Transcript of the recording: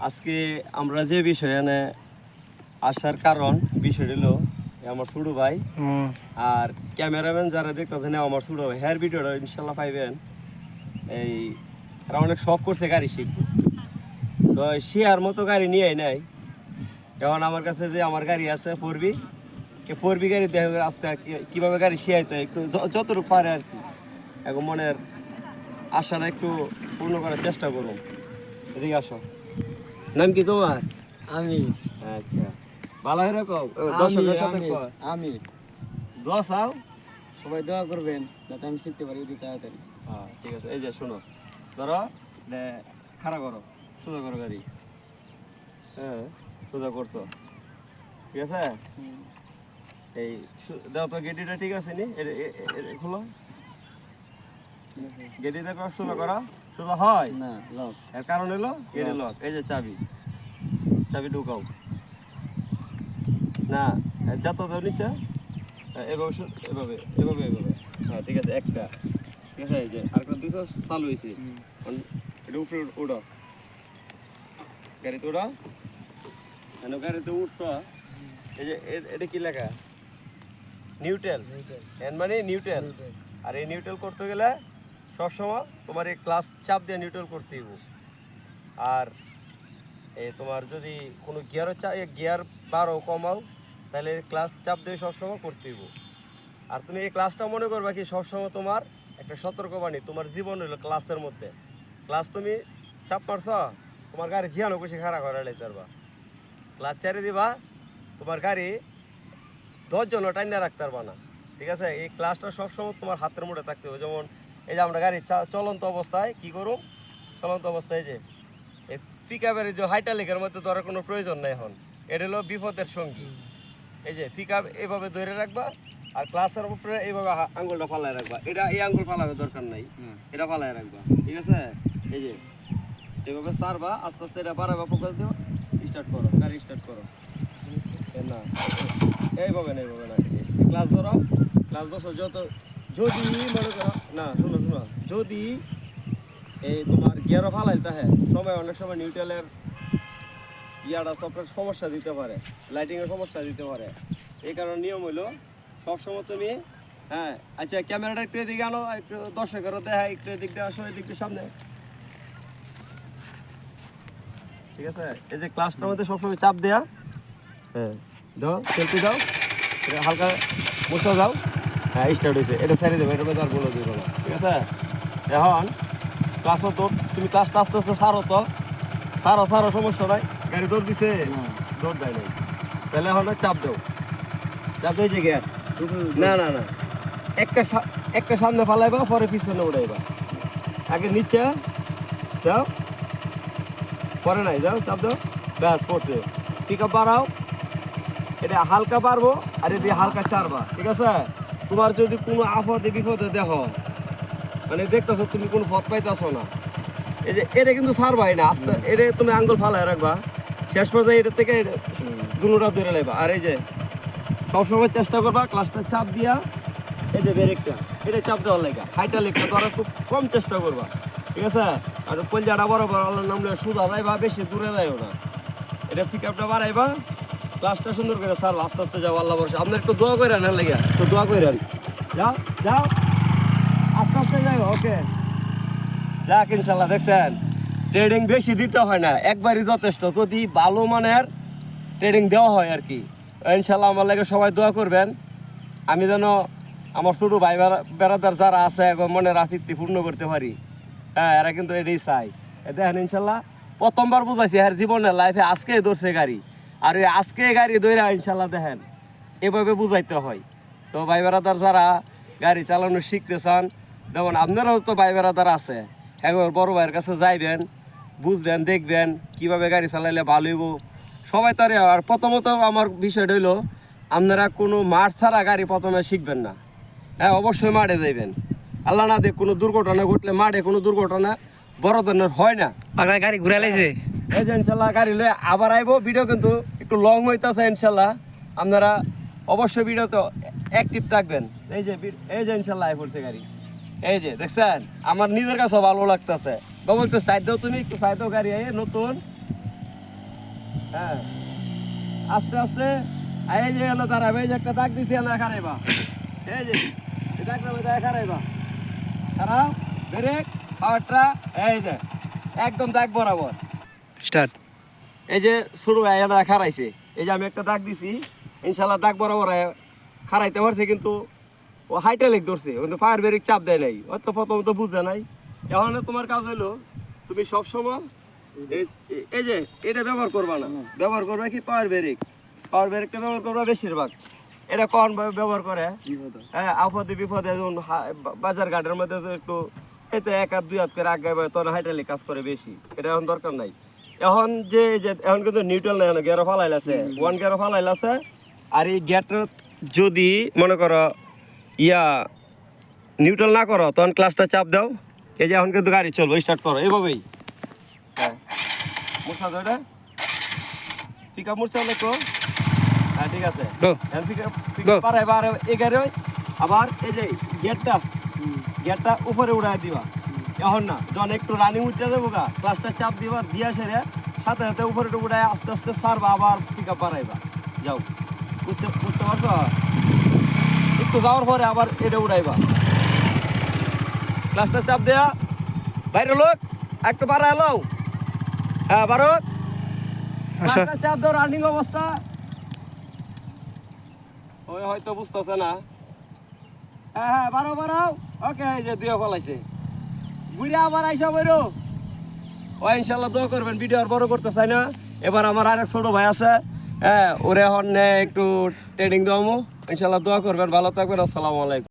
আজকে আমরা যে বিষয়ে আসার কারণ বিষয়টা হলো আমার ছোট ভাই আর ক্যামেরাম্যান যারা দেখতেছেন আমার ছোট ভাই হ্যার ভিডিওটা ইনশাল্লাহ পাইবেন। এই এরা অনেক শখ করছে গাড়ি শিখবো, তো সে আর মতো গাড়ি নিয়ে নাই। এখন আমার কাছে যে আমার গাড়ি আছে ফোর বি গাড়ি দেখে আজকে কীভাবে গাড়ি শিখাইতে হয় একটু যতটুকু পারে আর কি, এখন মনের আশাটা একটু পূর্ণ করার চেষ্টা করুন। এদিকে আসো। নাম কি তোমার? আমি আচ্ছা, ভালো এরকম দর্শকের সাথে আমি দোয়া চাও। সবাই দোয়া করবেন যাতে আমি শিখতে পারি অতি তাড়াতাড়ি। হ্যাঁ ঠিক আছে। এই যে শোনো, ধরো খাড়া করো, সোজা করো গাড়ি। হ্যাঁ সোজা করছো, ঠিক আছে। এই দাও তো গেটিটা ঠিক আছে নি, খুলো গেটি দেখো, সোজা করা সোজা হয় না লক, এর কারণ হলো গেটি লক। এই যে চাবি ঢুকাও না, যত দাও নিচে এভাবে এভাবে এভাবে এভাবে। হ্যাঁ ঠিক আছে, একটা ঠিক আছে। এই যে আরেকটা দুটো চালু হয়েছে, এটা উপরে উঠো, গাড়িতে উঠো। কেন গাড়িতে উঠছ? এই যে এটা কি লেখা? নিউট্রাল। এর মানে নিউট্রাল। আর এই নিউট্রাল করতে গেলে সবসময় তোমার এই ক্লাস চাপ দিয়ে নিউট্রাল করতে হইব। আর এই তোমার যদি কোনো গিয়ার বাড়াও কমাও তাহলে ক্লাস চাপ দিয়ে সবসময় করতে হইব। আর তুমি এই ক্লাসটা মনে করবা কি সবসময় তোমার একটা সতর্কবাণী, তোমার জীবন হলো ক্লাসের মধ্যে। ক্লাস তুমি চাপ মারছ, তোমার গাড়ি জিয়ানো খুশি খারাপ করে লাইতে পারবা। ক্লাস চারে দিবা, তোমার গাড়ি 10 জন টাইনা রাখতে পারবা না, ঠিক আছে। এই ক্লাসটা সবসময় তোমার হাতের মুঠে থাকতে হবে। যেমন এই যে আমরা গাড়ি চলন্ত অবস্থায় কি করুম, চলন্ত অবস্থায় যে এই পিক আপের যে হাইটালিকের মধ্যে ধরার কোনো প্রয়োজন নেই। এখন এটা হলো বিপদের সঙ্গী। এই যে পিক আপ এইভাবে ধরে রাখবা, আর ক্লাসের উপরে এইভাবে আঙ্গুলটা ফালায় রাখবা। এটা এই আঙ্গুল ফালানোর দরকার নাই, এটা ফালায় রাখবা, ঠিক আছে। এই যে এইভাবে ছাড়বা, আস্তে আস্তে এটা বাড়াবা, ফোকাস দিও, স্টার্ট করো, গাড়ি স্টার্ট করো। না এইভাবে না, এইভাবে না, ক্লাস ধরো, ক্লাস ধরো যত। যদি মনে করো না, শোনো যদি এই তোমার গিয়ারও ফালাইতে হ্যাঁ সময় অনেক সময় নিউট্রালের ইয়াটা সফটওয়্যার সমস্যা দিতে পারে, লাইটিংয়ের সমস্যা দিতে পারে। এই কারণে নিয়ম হইলো সবসময় তুমি হ্যাঁ। আচ্ছা ক্যামেরাটা একটু এদিকে আনো, একটু দর্শকেরও দেখা, একটু এদিক দিয়ে আসো, এদিক দিয়ে সামনে, ঠিক আছে। এই যে ক্লাসটার মধ্যে সবসময় চাপ দেয়া, হ্যাঁ দাও, সেলফি দাও, হালকা মুছা যাও। হ্যাঁ স্টার্ট হয়েছে, এটা ছেড়ে দেবে, এটা মধ্যে আর বলে দেবো না, ঠিক আছে। এখন ক্লাসও তোর, তুমি ক্লাসটা আস্তে আস্তে ছাড়ো সমস্যা নাই। গাড়ি দৌড় দিছে, দৌড় দেয় নাই, তাহলে এখন চাপ দাও, চাপ দেয় যে গিয়ার না একটা সামনে ফালাইবা, পরে পিছনে উঠাইবা। আগে নিচে যাও, পরে নাই যাও, চাপ দাও, ব্যাস পড়ছে। পিক আপ বাড়াও, এটা হালকা পারবো আর এদিকে হালকা ছাড়বা, ঠিক আছে। তোমার যদি কোনো আপদে বিপদে দেখো, মানে দেখতেছো তুমি কোনো পথ পাইতেছো না, এই যে এটা কিন্তু ছাড়বাই না, আস্তে এটা তুমি আঙ্গুল ফালায় রাখবা, শেষ পর্যায়ে এটা থেকে দুটা ধরে নেবা। আর এই যে সবসময় চেষ্টা করবা ক্লাসটা চাপ দিয়া, এই যে ব্রেকটা এটা চাপ দেওয়ার লেগা, হাইটা লেগটা ধরা খুব কম চেষ্টা করবা, ঠিক আছে। আর কলজাটা বরাবর আল্লাহর নাম লইয়া সোজা যাইবা, বেশি দূরে যাইও না। এটা পিক আপটা বাড়াইবা, ক্লাসটা সুন্দর করে ছাড়বা, আস্তে আস্তে যাও, আল্লাহ ভরসা। আপনার একটু দোয়া করে আনার লেগে, একটু দোয়া করে আন, যাও আস্তে আস্তে যাই, ওকে যাক। ইনশাল্লাহ দেখছেন ট্রেডিং বেশি দিতে হয় না, একবারই যথেষ্ট, যদি ভালো মানের ট্রেডিং দেওয়া হয় আর কি। ইনশাল্লাহ আমার লাগে সবাই দোয়া করবেন, আমি যেন আমার ছোটো ভাই বেড়াদার যারা আছে এখন মনের আফিত্তি পূর্ণ করতে পারি। হ্যাঁ এরা কিন্তু এটাই চাই। দেখেন ইনশাল্লাহ প্রথমবার বুঝাইছি আর জীবনের লাইফে আজকেই ধরছে গাড়ি, আর ওই আজকে গাড়ি ধরে ইনশাল্লাহ দেখেন এভাবে বুঝাইতে হয়। তো ভাই বেড়াদার যারা গাড়ি চালানো শিখতে চান, যেমন আপনারাও তো ভাই বেড়াদার আছে, একবার বড় ভাইয়ের কাছে যাইবেন, বুঝবেন, দেখবেন কীভাবে গাড়ি চালাইলে ভালো হইব। সবাই তো আর প্রথমত আমার বিষয়টা হইলো আপনারা কোনো মাঠ ছাড়া গাড়ি প্রথমে শিখবেন না। হ্যাঁ অবশ্যই মাঠে যাইবেন, আল্লাহ না দেখ কোনো দুর্ঘটনা ঘটলে, মাঠে কোনো দুর্ঘটনা বড় ধরনের হয় না। গাড়ি ঘুরে লাইছে, এই যে ইনশাল্লাহ গাড়ি লয়ে আবার আইবো, ভিডিও কিন্তু একটু লং হইতেছে ইনশাল্লাহ, আপনারা অবশ্যই ভিডিওতে অ্যাক্টিভ থাকবেন। এই যে ইনশাল্লাহ আই পড়ছে গাড়ি, এই যে দেখছেন, আমার নিজের কাছেও ভালো লাগতেছে। বাবু একটু সাইড দাও, তুমি একটু সাইড দাও, গাড়ি আই নতুন হ্যাঁ আস্তে আস্তে এই যে এলো দাঁড়াবে, এই যে একটা দাগ দিছি না খারাইবা, এই যে এই দাগটা মধ্যে খারাইবা, খারাপ ব্রেক পাওয়ারটা এই যে একদম দাগ বরাবর স্টার্ট। এই যে শুরু না খারাইছে, এই যে আমি একটা দাগ দিছি ইনশাল্লাহ দাগ বরাবর খারাইতে পারছে, কিন্তু ও হাইটালিক ধরছে, কিন্তু ফায়ার ব্রেক চাপ দেয় নাই, ও তো প্রথমত বুঝে নাই। এখন তোমার কাজ হলো তুমি সবসময় এই যে এটা ব্যবহার করবা না, ব্যবহার করবে কি পাওয়ার ব্রেক, পাওয়ার ব্রেকটা ব্যবহার করবা বেশিরভাগ। এটা কোন ভাবে ব্যবহার করে, হ্যাঁ আপদে বিপদে যেমন বাজার ঘাটের মধ্যে তো একটু এতে এক হাত দুই হাত করে আগে তখন হাইটালিক কাজ করে বেশি, এটা এখন দরকার নাই। এখন যে এখন কিন্তু নিউট্রাল নাই, গেরো ফালাইল আছে, ওয়ান গেরো ফালাইল আছে। আর এই গেটটা যদি মনে করো নিউট্রাল না করো তখন ক্লাসটা চাপ দাও, এই যে এখন কিন্তু গাড়ি চলবো, স্টার্ট করো এইভাবেই। হ্যাঁ মুরসা তো এটা পিক আপ মুরসা হলে তো হ্যাঁ ঠিক আছে, গো পিক আপ পারাইবা। আর এগারোই আবার এই যে গেটটা উপরে উড়াই দিবা, এখন না যখন একটু রানিং উঠতে দেবো গা ক্লাসটা চাপ দিবা, দিয়া সেরে সাথে সাথে উপরে উড়াই আস্তে আস্তে সারবা, আবার পিক আপ বাড়াইবা। যাও বুঝতে পারছো, একটু যাওয়ার পরে আবার এটা উড়াইবা, ক্লাসটা চাপ দেয়া বাইরে লোক একটু বাড়াই এলো। হ্যাঁ ভারত ক্লাসটা চাপ দাও রানিং অবস্থা, ওই হয়তো বুঝতেছে না। হ্যাঁ হ্যাঁ বাড়াও ওকে, এই যে দুই ফলাইছে ঘুরে আবার আইসা বেরো। ও ইনশাল্লাহ দোয়া করবেন, ভিডিও আর বড় করতে চাই না। এবার আমার আরেক ছোট ভাই আছে, হ্যাঁ ওরে এখন একটু ট্রেনিং দেওয়ামো, ইনশাল্লাহ দোয়া করবেন, ভালো থাকবেন, আসসালামু আলাইকুম।